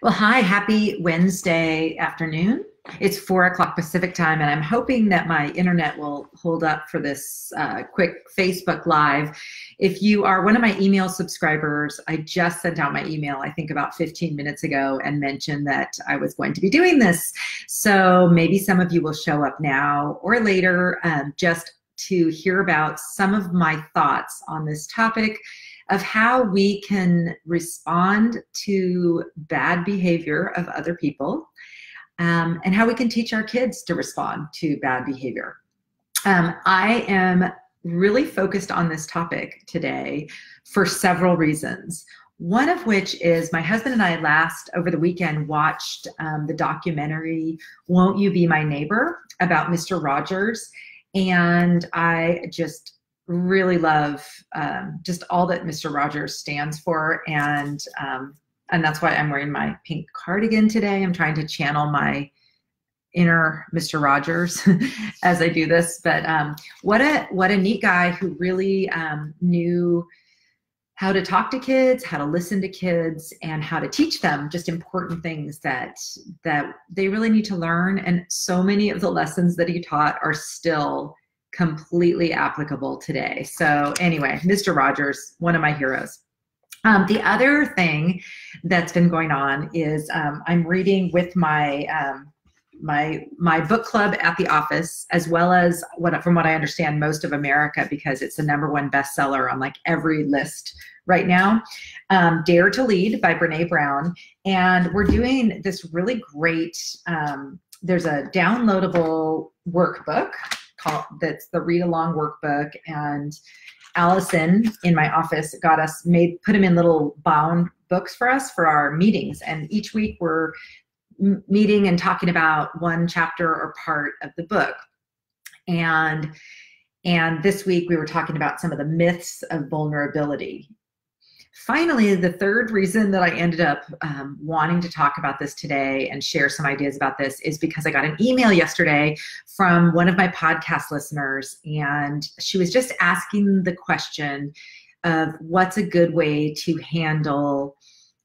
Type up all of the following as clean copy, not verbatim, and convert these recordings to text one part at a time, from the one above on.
Well, hi, happy Wednesday afternoon. It's 4 o'clock Pacific time, and I'm hoping that my internet will hold up for this quick Facebook Live. If you are one of my email subscribers, I just sent out my email, I think about 15 minutes ago, and mentioned that I was going to be doing this. So maybe some of you will show up now or later just to hear about some of my thoughts on this topic of how we can respond to bad behavior of other people, and how we can teach our kids to respond to bad behavior. I am really focused on this topic today for several reasons. One of which is my husband and I over the weekend watched the documentary, Won't You Be My Neighbor, about Mr. Rogers. And I just really love just all that Mr. Rogers stands for, and that's why I'm wearing my pink cardigan today. I'm trying to channel my inner Mr. Rogers as I do this. But what a neat guy who really knew how to talk to kids, how to listen to kids, and how to teach them just important things that they really need to learn. And so many of the lessons that he taught are still completely applicable today. So anyway, Mr. Rogers, one of my heroes. The other thing that's been going on is I'm reading with my my book club at the office, as well as from what I understand, most of America, because it's the #1 bestseller on like every list right now. Dare to Lead by Brene Brown. And we're doing this really great, there's a downloadable workbook that's the read along workbook, and Allison in my office put them in little bound books for us for our meetings. And each week we're meeting and talking about one chapter or part of the book. And this week we were talking about some of the myths of vulnerability. Finally, the third reason that I ended up wanting to talk about this today and share some ideas about this is because I got an email yesterday from one of my podcast listeners, and she was just asking the question of what's a good way to handle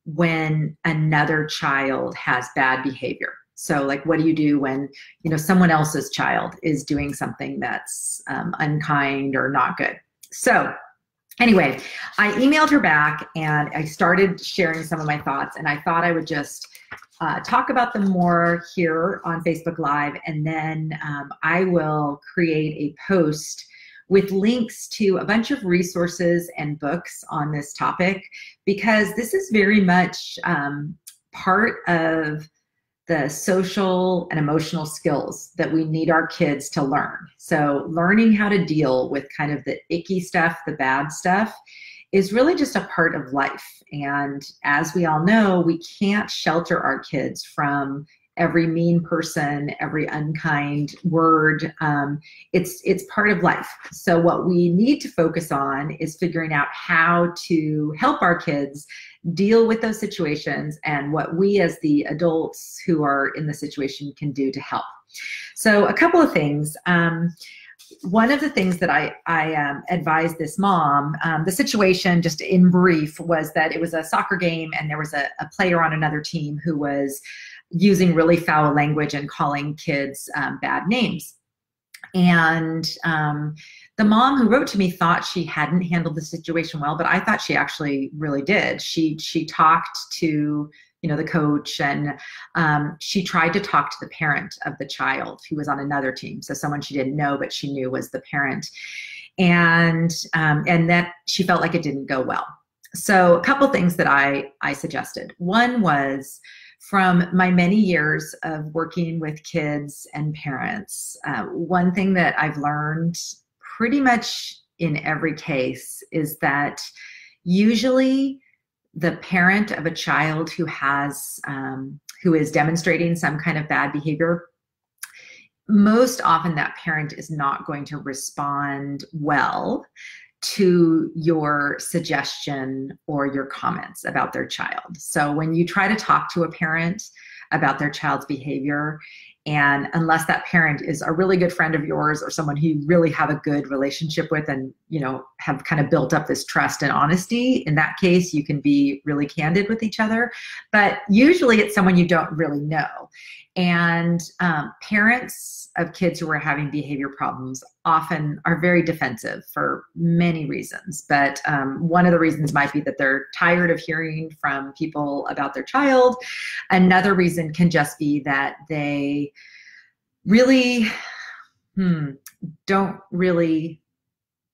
when another child has bad behavior. So like, what do you do when, someone else's child is doing something that's unkind or not good? So anyway, I emailed her back and I started sharing some of my thoughts, and I thought I would just talk about them more here on Facebook Live, and then I will create a post with links to a bunch of resources and books on this topic, because this is very much part of the social and emotional skills that we need our kids to learn. So learning how to deal with kind of the icky stuff, the bad stuff, is really just a part of life. And as we all know, we can't shelter our kids from every mean person, every unkind word. It's part of life. So what we need to focus on is figuring out how to help our kids deal with those situations, and what we as the adults who are in the situation can do to help. So a couple of things. One of the things that I advised this mom, the situation just in brief was that it was a soccer game, and there was a player on another team who was using really foul language and calling kids bad names. And the mom who wrote to me thought she hadn't handled the situation well, but I thought she actually really did. She talked to the coach, and she tried to talk to the parent of the child who was on another team, so someone she didn't know but she knew was the parent, and that she felt like it didn't go well. So a couple things that I suggested. One was, from my many years of working with kids and parents, one thing that I've learned pretty much in every case is that usually the parent of a child who is demonstrating some kind of bad behavior, most often that parent is not going to respond well to your suggestion or your comments about their child. So when you try to talk to a parent about their child's behavior, And unless that parent is a really good friend of yours or someone who you really have a good relationship with and, have kind of built up this trust and honesty, in that case, you can be really candid with each other. But usually it's someone you don't really know. And parents of kids who are having behavior problems often are very defensive for many reasons. But one of the reasons might be that they're tired of hearing from people about their child. Another reason can just be that they really don't really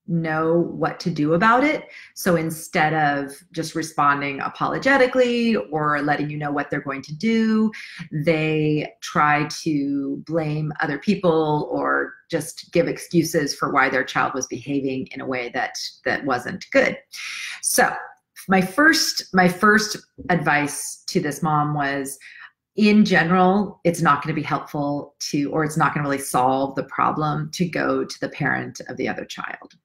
know what to do about it. So instead of just responding apologetically or letting you know what they're going to do, they try to blame other people or just give excuses for why their child was behaving in a way that wasn't good. So my first advice to this mom was, in general, it's not going to be helpful to, or it's not going to really solve the problem to go to the parent of the other child.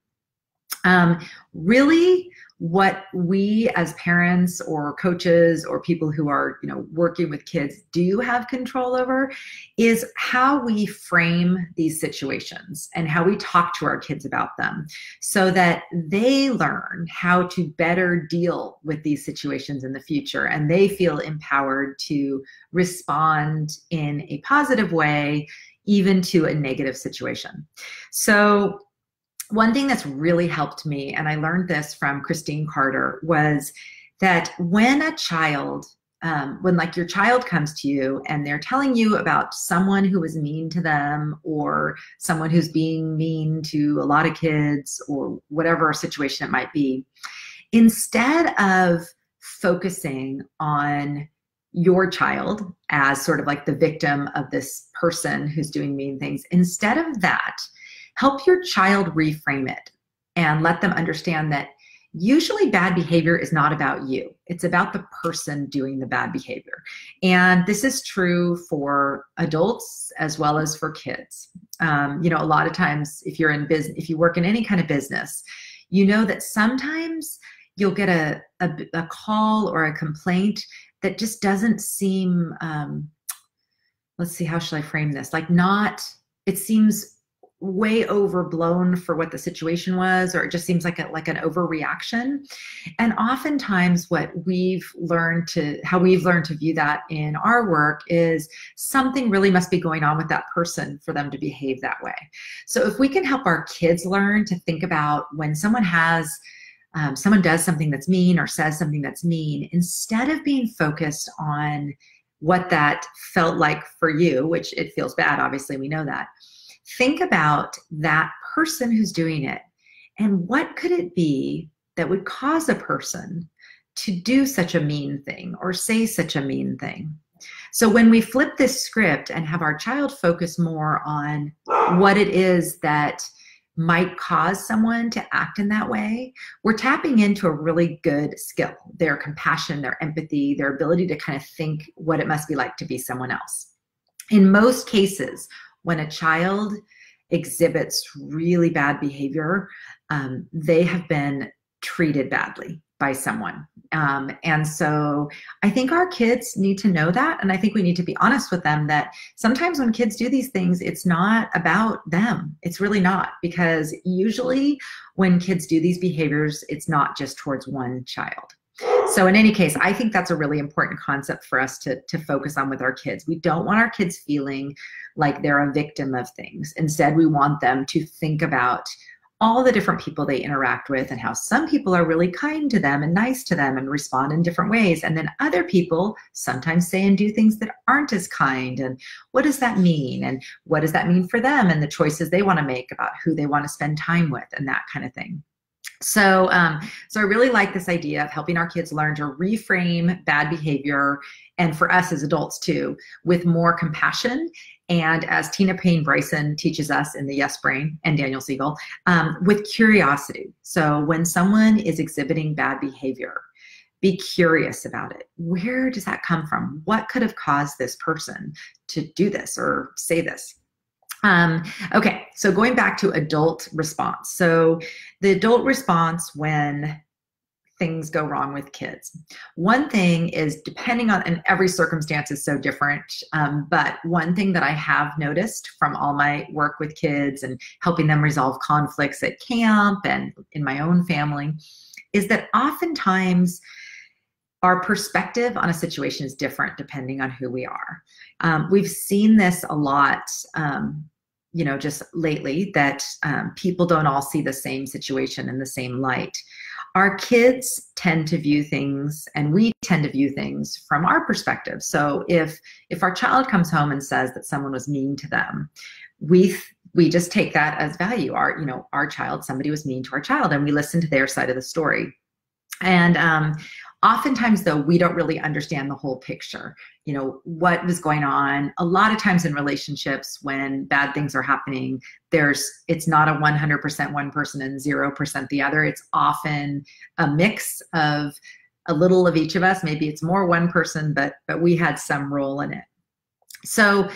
Really, what we as parents or coaches or people who are, working with kids do have control over is how we frame these situations and how we talk to our kids about them so that they learn how to better deal with these situations in the future and they feel empowered to respond in a positive way, even to a negative situation. So one thing that's really helped me, and I learned this from Christine Carter, was that when a child, when your child comes to you and they're telling you about someone who was mean to them or someone who's being mean to a lot of kids or whatever situation it might be, instead of focusing on your child as sort of like the victim of this person who's doing mean things, instead of that, help your child reframe it and let them understand that usually bad behavior is not about you. It's about the person doing the bad behavior. And this is true for adults as well as for kids. A lot of times if you're in business, if you work in any kind of business, you know that sometimes you'll get a call or a complaint that just doesn't seem, let's see, how should I frame this? It seems way overblown for what the situation was, or it just seems like an overreaction. And oftentimes how we've learned to view that in our work is something really must be going on with that person for them to behave that way. So if we can help our kids learn to think about when someone does something that's mean or says something that's mean, instead of being focused on what that felt like for you, which it feels bad, obviously we know that, think about that person who's doing it and what could it be that would cause a person to do such a mean thing or say such a mean thing. So when we flip this script and have our child focus more on what it is that might cause someone to act in that way, we're tapping into a really good skill, their compassion, their empathy, their ability to kind of think what it must be like to be someone else. In most cases, when a child exhibits really bad behavior, they have been treated badly by someone. And so I think our kids need to know that. And I think we need to be honest with them that sometimes when kids do these things, it's not about them. It's really not, because usually when kids do these behaviors, it's not just towards one child. So in any case, I think that's a really important concept for us to focus on with our kids. We don't want our kids feeling like they're a victim of things. Instead, we want them to think about all the different people they interact with and how some people are really kind to them and nice to them and respond in different ways. And then other people sometimes say and do things that aren't as kind. And what does that mean? And what does that mean for them and the choices they want to make about who they want to spend time with and that kind of thing. So I really like this idea of helping our kids learn to reframe bad behavior, and for us as adults too, with more compassion. And as Tina Payne Bryson teaches us in the Yes Brain, and Daniel Siegel, with curiosity. So when someone is exhibiting bad behavior, be curious about it. Where does that come from? What could have caused this person to do this or say this? Okay, so going back to adult response. So the adult response when things go wrong with kids. One thing is, depending on, and every circumstance is so different, but one thing that I have noticed from all my work with kids and helping them resolve conflicts at camp and in my own family is that oftentimes our perspective on a situation is different depending on who we are. We've seen this a lot, just lately, that people don't all see the same situation in the same light. Our kids tend to view things, and we tend to view things from our perspective. So if our child comes home and says that someone was mean to them, we just take that as value. Our child, somebody was mean to our child, and we listen to their side of the story. And oftentimes, though, we don't really understand the whole picture. What was going on. A lot of times in relationships, when bad things are happening, it's not a 100% one person and 0% the other. It's often a mix of a little of each of us. Maybe it's more one person, but we had some role in it. So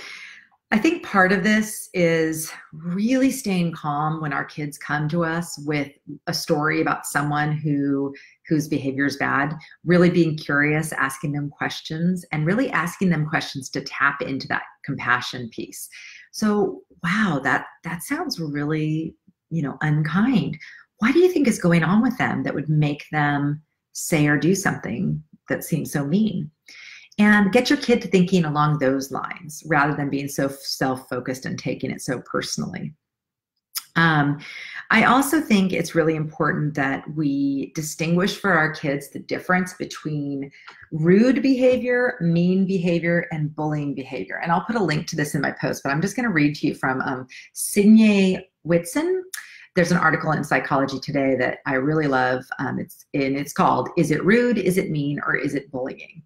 I think part of this is really staying calm when our kids come to us with a story about someone whose behavior is bad, really being curious, asking them questions, and really asking them questions to tap into that compassion piece. So, wow, that sounds really, unkind. What do you think is going on with them that would make them say or do something that seems so mean? And get your kid to thinking along those lines rather than being so self-focused and taking it so personally. I also think it's really important that we distinguish for our kids the difference between rude behavior, mean behavior, and bullying behavior. And I'll put a link to this in my post, but I'm just going to read to you from Signe Whitson. There's an article in Psychology Today that I really love. It's called, "Is it rude, is it mean, or is it bullying?"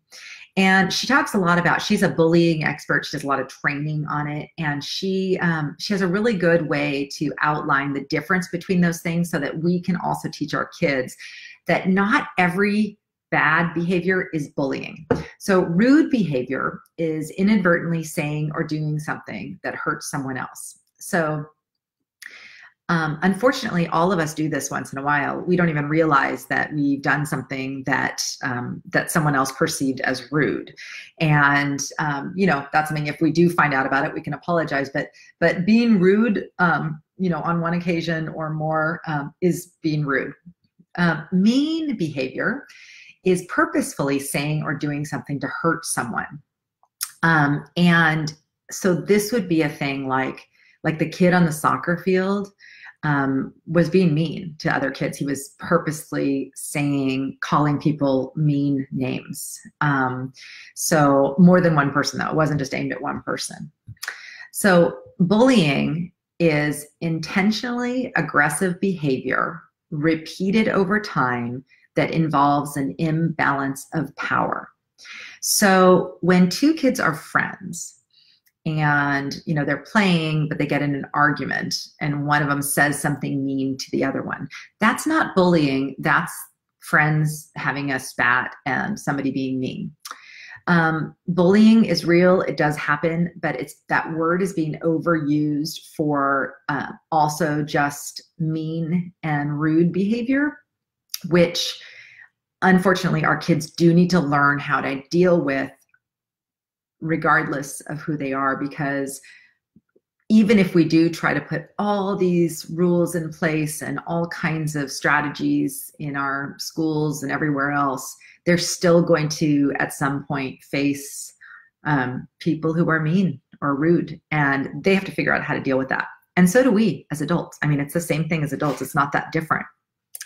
And she talks a lot about, she's a bullying expert. She does a lot of training on it. And she has a really good way to outline the difference between those things so that we can also teach our kids that not every bad behavior is bullying. So rude behavior is inadvertently saying or doing something that hurts someone else. So unfortunately, all of us do this once in a while. We don't even realize that we've done something that someone else perceived as rude. And, that's something, if we do find out about it, we can apologize. But being rude, on one occasion or more is being rude. Mean behavior is purposefully saying or doing something to hurt someone. And so this would be a thing like the kid on the soccer field was being mean to other kids. He was purposely calling people mean names. So more than one person, though. It wasn't just aimed at one person. So bullying is intentionally aggressive behavior repeated over time that involves an imbalance of power. So when two kids are friends, and they're playing, but they get in an argument and one of them says something mean to the other one, that's not bullying. That's friends having a spat and somebody being mean. Bullying is real. It does happen, but that word is being overused for also just mean and rude behavior, which unfortunately our kids do need to learn how to deal with regardless of who they are, because even if we do try to put all these rules in place and all kinds of strategies in our schools and everywhere else, they're still going to at some point face people who are mean or rude, and they have to figure out how to deal with that. And so do we as adults. I mean, it's the same thing as adults. It's not that different.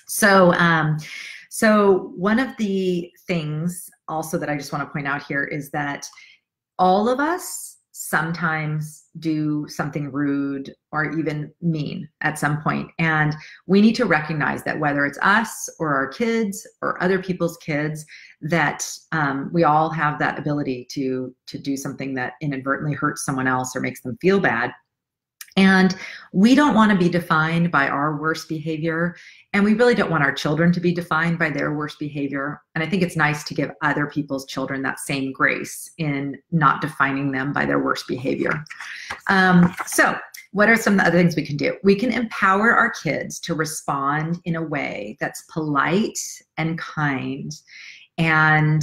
So one of the things also that I just want to point out here is that all of us sometimes do something rude or even mean at some point. And we need to recognize that whether it's us or our kids or other people's kids, that we all have that ability to do something that inadvertently hurts someone else or makes them feel bad. And we don't want to be defined by our worst behavior, and we really don't want our children to be defined by their worst behavior. And I think it's nice to give other people's children that same grace in not defining them by their worst behavior. So What are some of the other things we can do? We can empower our kids to respond in a way that's polite and kind, and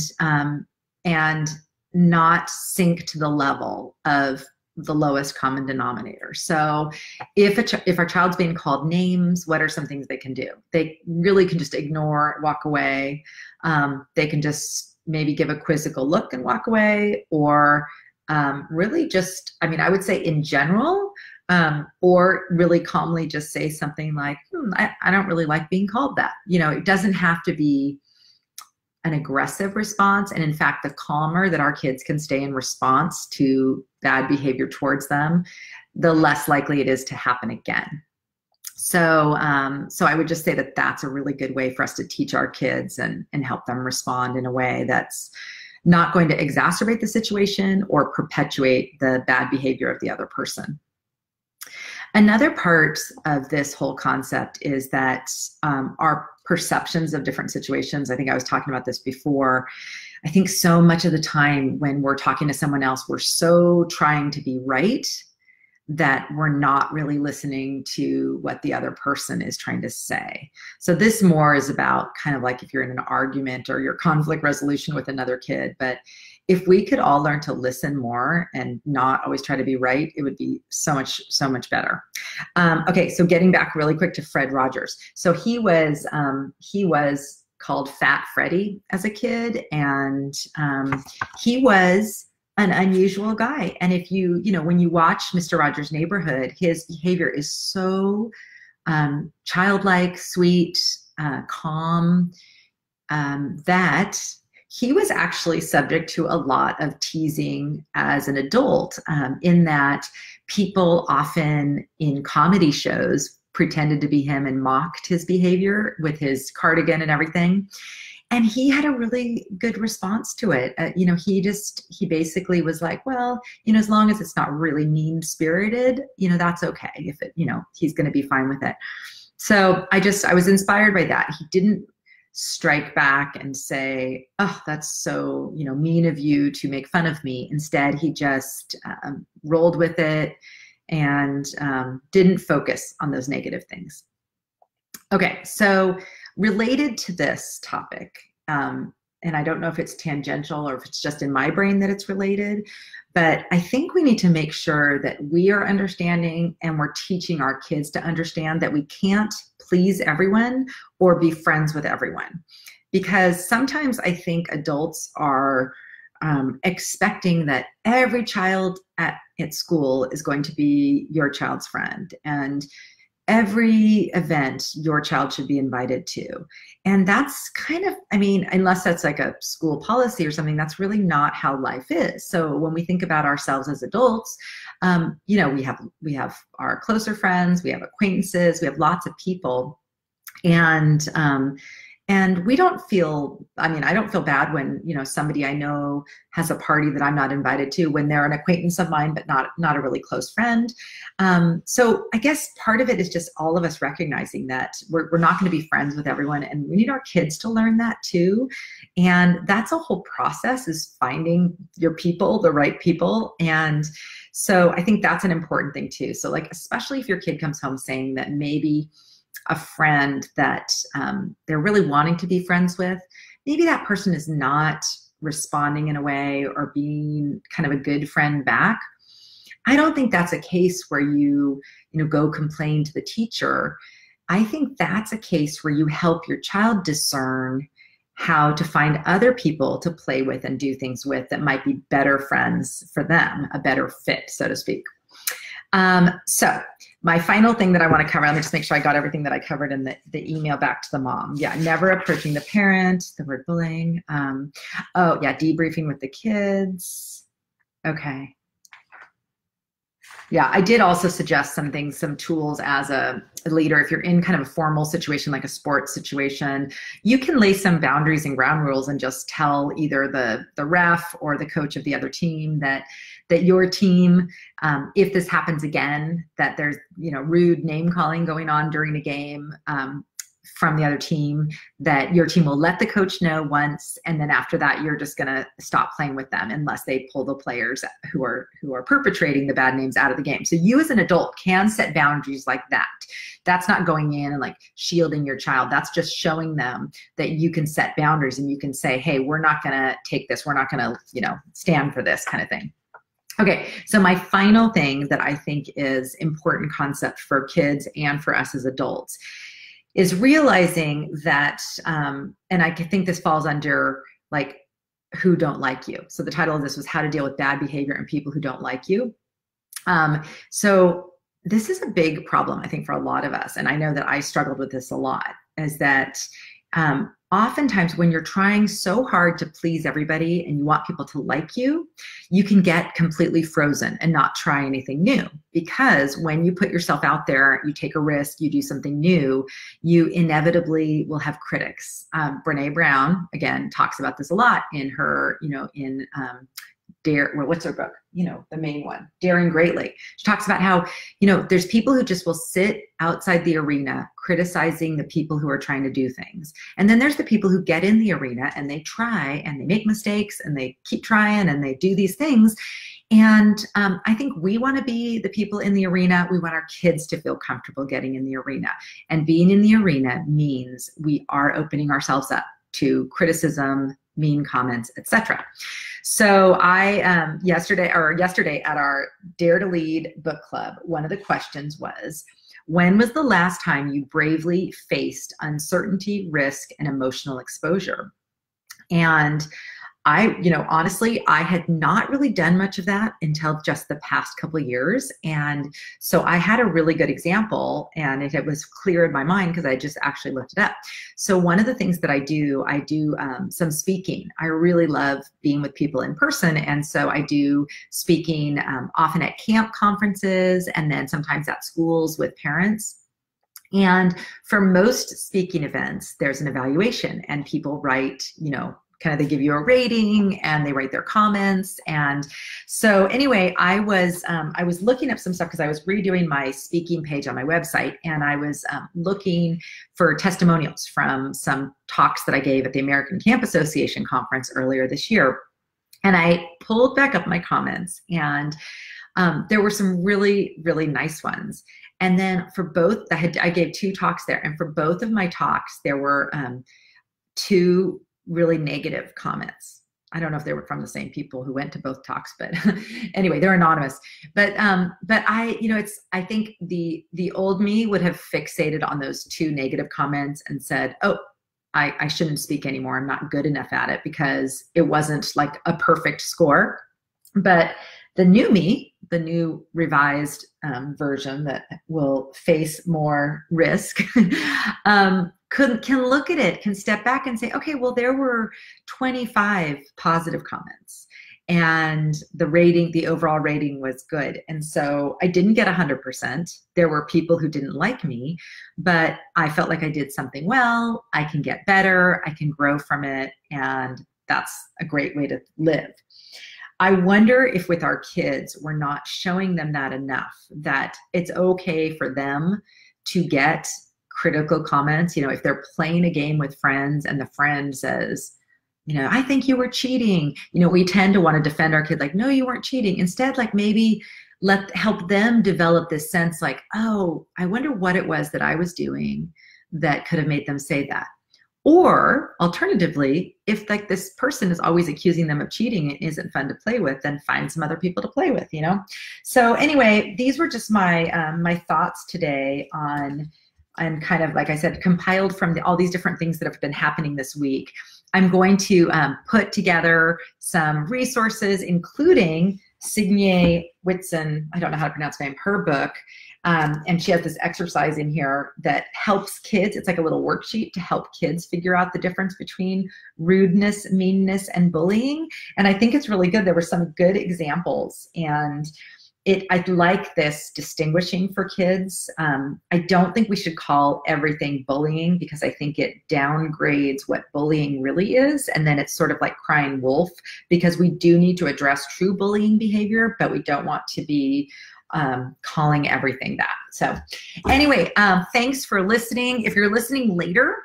not sink to the level of the lowest common denominator. So if our child's being called names, what are some things they can do? They really can just ignore, walk away. They can just maybe give a quizzical look and walk away, or really just, I mean, I would say in general, or really calmly just say something like, I don't really like being called that. You know, it doesn't have to be an aggressive response. And in fact, the calmer that our kids can stay in response to bad behavior towards them, the less likely it is to happen again. So, so I would just say that that's a really good way for us to teach our kids and help them respond in a way that's not going to exacerbate the situation or perpetuate the bad behavior of the other person. Another part of this whole concept is that our perceptions of different situations, I think I was talking about this before, I think so much of the time when we're talking to someone else, we're so trying to be right that we're not really listening to what the other person is trying to say. So this more is about kind of like if you're in an argument or your conflict resolution with another kid. But if we could all learn to listen more and not always try to be right, it would be so much better. Okay, so getting back really quick to Fred Rogers. So he was called Fat Freddy as a kid, and he was an unusual guy. And if you know, when you watch Mr. Rogers' Neighborhood, his behavior is so childlike, sweet, calm, that he was actually subject to a lot of teasing as an adult, in that people often in comedy shows pretended to be him and mocked his behavior with his cardigan and everything. And he had a really good response to it. You know, he basically was like, well, you know, as long as it's not really mean-spirited, you know, that's okay. If it, you know, he's going to be fine with it. So I was inspired by that. He didn't strike back and say, oh, that's so, you know, mean of you to make fun of me. Instead, he just rolled with it and didn't focus on those negative things. Okay, so related to this topic, and I don't know if it's tangential or if it's just in my brain that it's related, but I think we need to make sure that we are understanding and we're teaching our kids to understand that we can't please everyone or be friends with everyone. Because sometimes I think adults are expecting that every child at school is going to be your child's friend, and every event your child should be invited to. And that's kind of, I mean, unless that's like a school policy or something, that's really not how life is. So when we think about ourselves as adults, you know, we have our closer friends, we have acquaintances, we have lots of people. And we don't feel, I mean, I don't feel bad when, you know, somebody I know has a party that I'm not invited to when they're an acquaintance of mine, but not a really close friend. So I guess part of it is just all of us recognizing that we're not going to be friends with everyone, and we need our kids to learn that too. And that's a whole process, is finding your people, the right people. And so I think that's an important thing too. So like, especially if your kid comes home saying that maybe a friend that they're really wanting to be friends with, maybe that person is not responding in a way or being kind of a good friend back. I don't think that's a case where you go complain to the teacher. I think that's a case where you help your child discern how to find other people to play with and do things with that might be better friends for them, a better fit, so to speak. So my final thing that I want to cover, let me just make sure I got everything that I covered in the email back to the mom. Yeah, never approaching the parent, the word bullying. Oh yeah, debriefing with the kids. Okay. Yeah, I did also suggest some things, some tools as a leader. If you're in kind of a formal situation, like a sports situation, you can lay some boundaries and ground rules and just tell either the ref or the coach of the other team that your team, if this happens again, that there's rude name calling going on during a game, from the other team that your team will let the coach know once, and then after that you're just going to stop playing with them unless they pull the players who are perpetrating the bad names out of the game. So you as an adult can set boundaries like that. That's not going in and like shielding your child. That's just showing them that you can set boundaries and you can say, hey, we're not going to take this. We're not going to, you know, stand for this kind of thing. Okay, so my final thing that I think is important concept for kids and for us as adults is realizing that, and I think this falls under like who don't like you. So the title of this was How to Deal with Bad Behavior and People Who Don't Like You. So this is a big problem, I think, for a lot of us. And I know that I struggled with this a lot, is that oftentimes when you're trying so hard to please everybody and you want people to like you, you can get completely frozen and not try anything new. Because when you put yourself out there, you take a risk, you do something new, you inevitably will have critics. Brene Brown, again, talks about this a lot in her, you know, in what's her book? You know, the main one, Daring Greatly. She talks about how, you know, there's people who just will sit outside the arena criticizing the people who are trying to do things. And then there's the people who get in the arena and they try and they make mistakes and they keep trying and they do these things. And I think we want to be the people in the arena. We want our kids to feel comfortable getting in the arena. And being in the arena means we are opening ourselves up to criticism, mean comments, etc. So I yesterday at our Dare to Lead book club, one of the questions was, when was the last time you bravely faced uncertainty, risk, and emotional exposure? And I, you know, honestly, I had not really done much of that until just the past couple of years. And so I had a really good example, and it was clear in my mind because I just actually looked it up. So one of the things that I do some speaking. I really love being with people in person. And so I do speaking often at camp conferences and then sometimes at schools with parents. And for most speaking events, there's an evaluation and people write, you know, kind of, they give you a rating and they write their comments. And so anyway, I was looking up some stuff because I was redoing my speaking page on my website, and I was looking for testimonials from some talks that I gave at the American Camp Association conference earlier this year. And I pulled back up my comments, and there were some really, really nice ones. And then for both, I gave 2 talks there, and for both of my talks, there were 2 really negative comments. I don't know if they were from the same people who went to both talks, but anyway, they're anonymous. But I, you know, I think the old me would have fixated on those 2 negative comments and said, oh, I shouldn't speak anymore. I'm not good enough at it, because it wasn't like a perfect score. But the new me, the new revised version that will face more risk, can look at it, can step back and say, okay, well, there were 25 positive comments and the overall rating was good. And so I didn't get 100%. There were people who didn't like me, but I felt like I did something well. I can get better. I can grow from it. And that's a great way to live. I wonder if with our kids, we're not showing them that enough, that it's okay for them to get critical comments. You know, if they're playing a game with friends and the friend says, you know, I think you were cheating, you know, we tend to want to defend our kid like, no, you weren't cheating. Instead, like, maybe help them develop this sense like, oh, I wonder what it was that I was doing that could have made them say that. Or alternatively, if like this person is always accusing them of cheating and isn't fun to play with, then find some other people to play with, you know? So anyway, these were just my my thoughts today on, and kind of, like I said, compiled from all these different things that have been happening this week. I'm going to put together some resources, including Signe Whitson, I don't know how to pronounce her name, her book. And she has this exercise in here that helps kids. It's like a little worksheet to help kids figure out the difference between rudeness, meanness, and bullying. And I think it's really good. There were some good examples, and I like this distinguishing for kids. I don't think we should call everything bullying, because I think it downgrades what bullying really is. And then it's sort of like crying wolf, because we do need to address true bullying behavior, but we don't want to be calling everything that. So anyway, thanks for listening. If you're listening later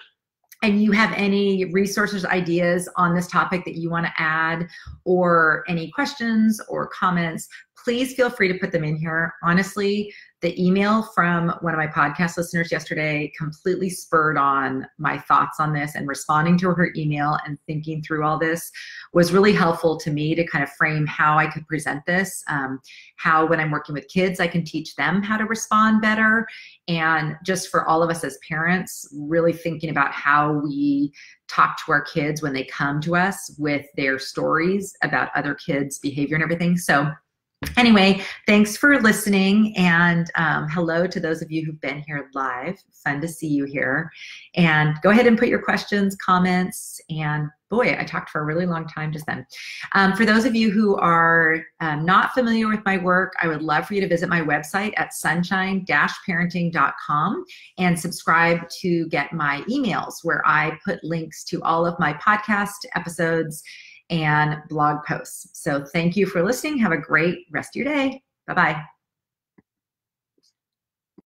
and you have any resources, ideas on this topic that you want to add, or any questions or comments, please feel free to put them in here. Honestly, the email from one of my podcast listeners yesterday completely spurred on my thoughts on this, and responding to her email and thinking through all this was really helpful to me to kind of frame how I could present this, how when I'm working with kids, I can teach them how to respond better. And just for all of us as parents, really thinking about how we talk to our kids when they come to us with their stories about other kids' behavior and everything. So anyway, thanks for listening, and hello to those of you who've been here live. Fun to see you here. And go ahead and put your questions, comments, and boy, I talked for a really long time just then. For those of you who are not familiar with my work, I would love for you to visit my website at sunshine-parenting.com and subscribe to get my emails, where I put links to all of my podcast episodes and blog posts. So thank you for listening. Have a great rest of your day. Bye-bye.